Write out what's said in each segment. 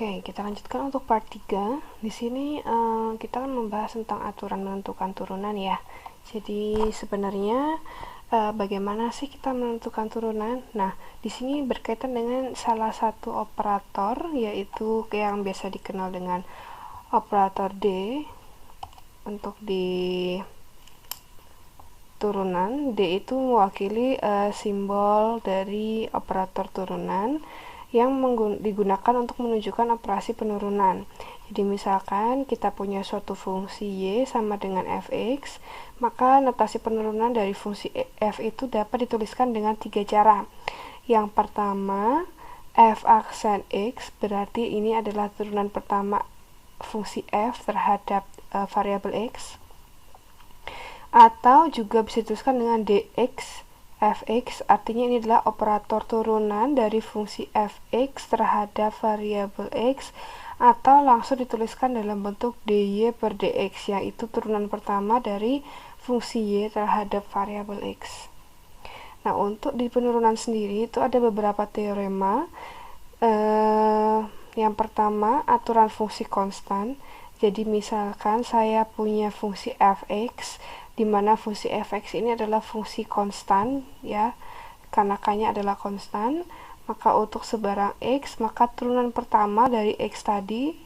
Oke, kita lanjutkan untuk part 3. Di sini kita akan membahas tentang aturan menentukan turunan ya. Jadi sebenarnya bagaimana sih kita menentukan turunan? Nah, di sini berkaitan dengan salah satu operator, yaitu yang biasa dikenal dengan operator D untuk di turunan. D itu mewakili simbol dari operator turunan yang digunakan untuk menunjukkan operasi penurunan. Jadi misalkan kita punya suatu fungsi y sama dengan fx, maka notasi penurunan dari fungsi f itu dapat dituliskan dengan 3 cara. Yang pertama, f aksen x, berarti ini adalah turunan pertama fungsi f terhadap variabel x. Atau juga bisa dituliskan dengan dx fx, artinya ini adalah operator turunan dari fungsi fx terhadap variabel x, atau langsung dituliskan dalam bentuk dy per dx, yaitu turunan pertama dari fungsi y terhadap variabel x. Nah, untuk di penurunan sendiri itu ada beberapa teorema. Yang pertama, aturan fungsi konstan. Jadi misalkan saya punya fungsi fx, di mana fungsi fx ini adalah fungsi konstan ya, karena k-nya adalah konstan, maka untuk sebarang x, maka turunan pertama dari x tadi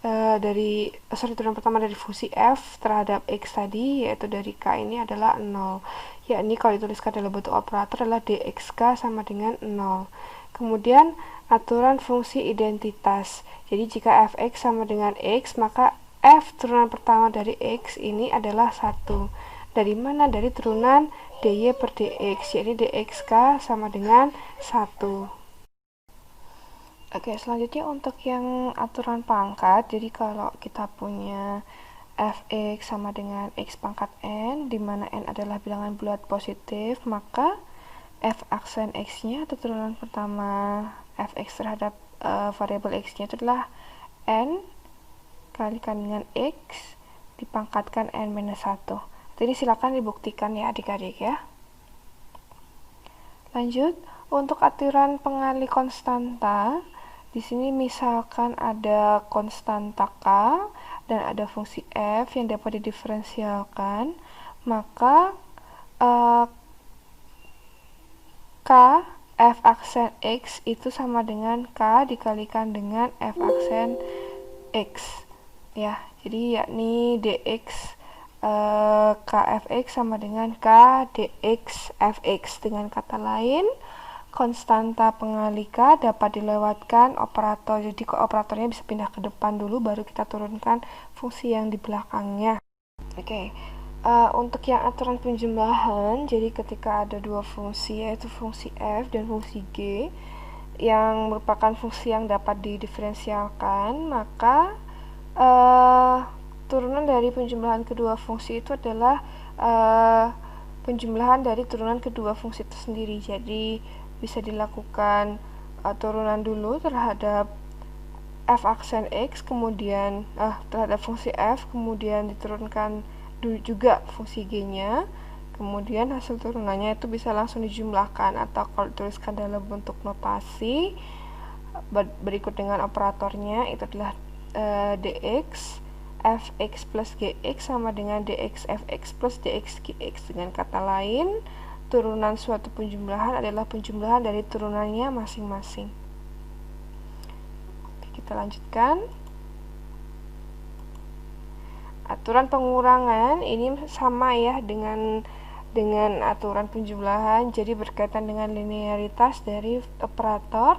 turunan pertama dari fungsi f terhadap x tadi, yaitu dari k ini adalah 0, yakni kalau dituliskan dalam bentuk operator adalah dxk sama dengan 0. Kemudian aturan fungsi identitas. Jadi jika fx sama dengan x, maka f turunan pertama dari x ini adalah 1. Dari mana? Dari turunan dy per dx, yakni dxk sama dengan 1. Oke, selanjutnya untuk yang aturan pangkat. Jadi kalau kita punya fx sama dengan x pangkat n, di mana n adalah bilangan bulat positif, maka f aksen x-nya atau turunan pertama fx terhadap variabel x-nya itu adalah n kalikan dengan x dipangkatkan n-1. Jadi silakan dibuktikan ya adik-adik ya. Lanjut, untuk aturan pengali konstanta, di sini misalkan ada konstanta k dan ada fungsi f yang dapat didiferensialkan, maka k f aksen x itu sama dengan k dikalikan dengan f aksen x ya. Jadi yakni dx k fx sama dengan k dx fx. Dengan kata lain, konstanta pengali k dapat dilewatkan operator, jadi operatornya bisa pindah ke depan dulu baru kita turunkan fungsi yang di belakangnya. Oke. Untuk yang aturan penjumlahan, jadi ketika ada dua fungsi, yaitu fungsi f dan fungsi g, yang merupakan fungsi yang dapat didiferensialkan, maka turunan dari penjumlahan kedua fungsi itu adalah penjumlahan dari turunan kedua fungsi itu sendiri. Jadi bisa dilakukan turunan dulu terhadap f aksen x, kemudian terhadap fungsi f, kemudian diturunkan juga fungsi g-nya, kemudian hasil turunannya itu bisa langsung dijumlahkan, atau kalau dituliskan dalam bentuk notasi berikut dengan operatornya, itu adalah dx fx plus gx sama dengan dx fx plus dx gx. Dengan kata lain, turunan suatu penjumlahan adalah penjumlahan dari turunannya masing-masing. Oke, kita lanjutkan. Aturan pengurangan ini sama ya dengan aturan penjumlahan, jadi berkaitan dengan linearitas dari operator.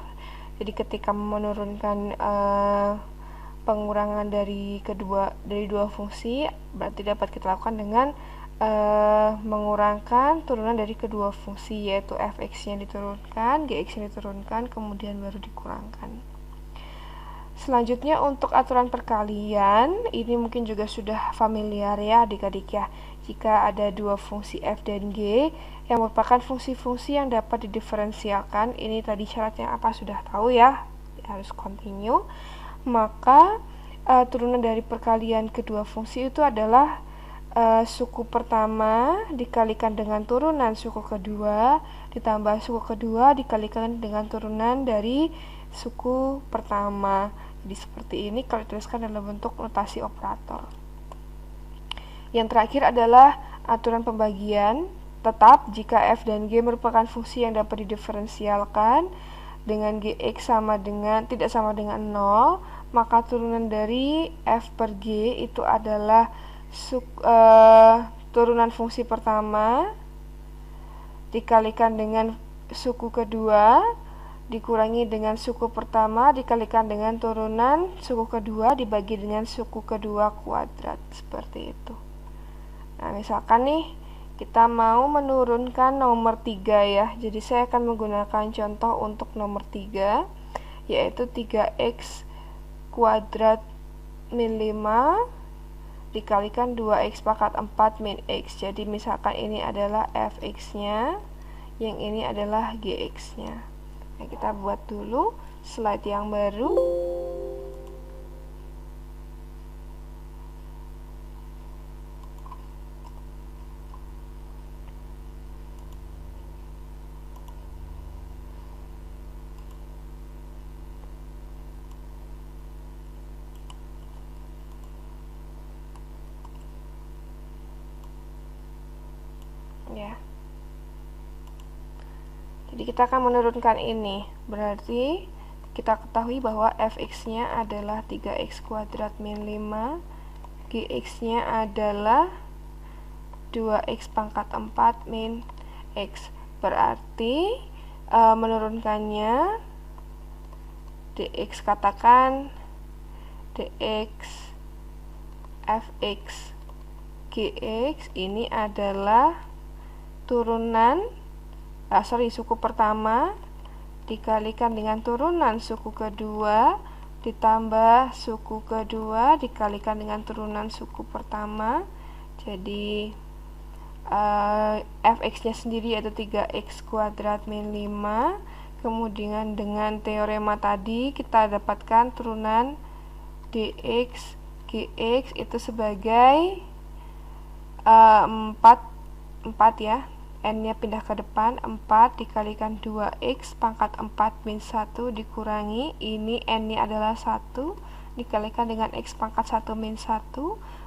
Jadi ketika menurunkan pengurangan dari dua fungsi, berarti dapat kita lakukan dengan mengurangkan turunan dari kedua fungsi, yaitu fx-nya diturunkan, gx-nya diturunkan, kemudian baru dikurangkan. Selanjutnya untuk aturan perkalian, ini mungkin juga sudah familiar ya adik-adik ya. Jika ada dua fungsi f dan g yang merupakan fungsi-fungsi yang dapat didiferensialkan, ini tadi syaratnya apa sudah tahu ya, harus continue. Maka turunan dari perkalian kedua fungsi itu adalah suku pertama dikalikan dengan turunan suku kedua ditambah suku kedua dikalikan dengan turunan dari suku pertama, Jadi seperti ini kalau dituliskan dalam bentuk notasi operator. Yang terakhir adalah aturan pembagian. Tetap jika f dan g merupakan fungsi yang dapat didiferensialkan dengan gx tidak sama dengan 0, maka turunan dari f per g itu adalah turunan fungsi pertama dikalikan dengan suku kedua dikurangi dengan suku pertama dikalikan dengan turunan suku kedua dibagi dengan suku kedua kuadrat, seperti itu. Nah, misalkan nih kita mau menurunkan nomor 3 ya. Jadi saya akan menggunakan contoh untuk nomor 3, yaitu 3x kuadrat min 5 dikalikan 2x pangkat 4 min x. Jadi misalkan ini adalah fx-nya, yang ini adalah gx-nya. Nah, kita buat dulu slide yang baru. Ya. Jadi kita akan menurunkan ini. Berarti kita ketahui bahwa fx-nya adalah 3x kuadrat min 5, gx-nya adalah 2x pangkat 4 min x. Berarti menurunkannya dx, katakan dx fx gx ini adalah turunan suku pertama dikalikan dengan turunan suku kedua ditambah suku kedua dikalikan dengan turunan suku pertama. Jadi fx-nya sendiri yaitu 3x kuadrat min 5. Kemudian dengan teorema tadi kita dapatkan turunan dx gx itu sebagai 4 ya, n-nya pindah ke depan, 4 dikalikan 2x pangkat 4 min 1 dikurangi, ini n-nya adalah 1 dikalikan dengan x pangkat 1 min 1,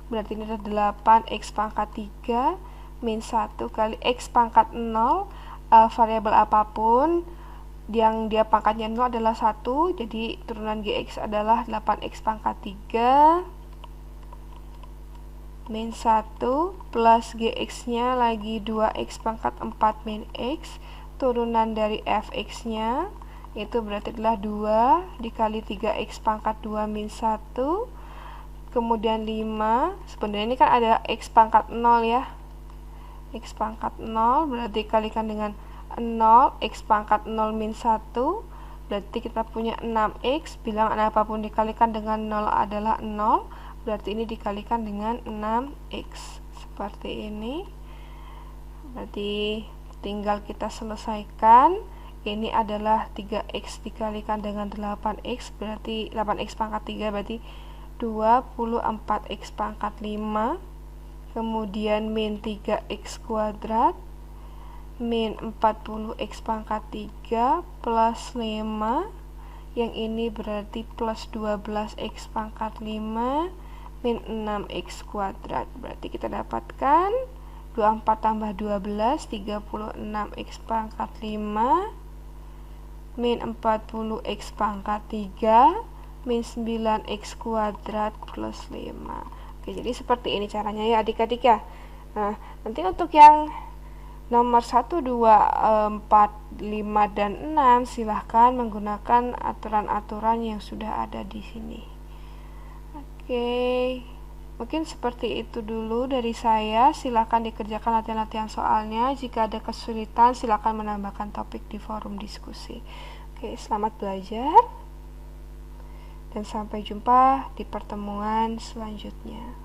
berarti ini adalah 8x pangkat 3 min 1 kali x pangkat 0, variabel apapun yang dia pangkatnya 0 adalah 1, jadi turunan gx adalah 8x pangkat 3 min 1 plus gx-nya lagi 2x pangkat 4 min x, turunan dari fx-nya itu berarti adalah 2 dikali 3x pangkat 2 min 1, kemudian 5, sebenarnya ini kan ada x pangkat 0 ya, x pangkat 0 berarti dikalikan dengan 0, x pangkat 0 min 1 berarti kita punya 6x, bilangan apapun dikalikan dengan 0 adalah 0, berarti ini dikalikan dengan 6x, seperti ini. Berarti tinggal kita selesaikan. Ini adalah 3x dikalikan dengan 8x, berarti 8x pangkat 3 berarti 24x pangkat 5, kemudian min 3x kuadrat min 40x pangkat 3 plus 5, yang ini berarti plus 12x pangkat 5 min 6x kuadrat. Berarti kita dapatkan 24 tambah 12 36x pangkat 5 min 40x pangkat 3 min 9x kuadrat plus 5. Oke, jadi seperti ini caranya ya adik-adik ya. Nah, nanti untuk yang nomor 1, 2, 4, 5, dan 6 silahkan menggunakan aturan-aturan yang sudah ada di sini. Oke, mungkin seperti itu dulu dari saya. Silahkan dikerjakan latihan-latihan soalnya. Jika ada kesulitan silahkan menambahkan topik di forum diskusi. Oke, selamat belajar dan sampai jumpa di pertemuan selanjutnya.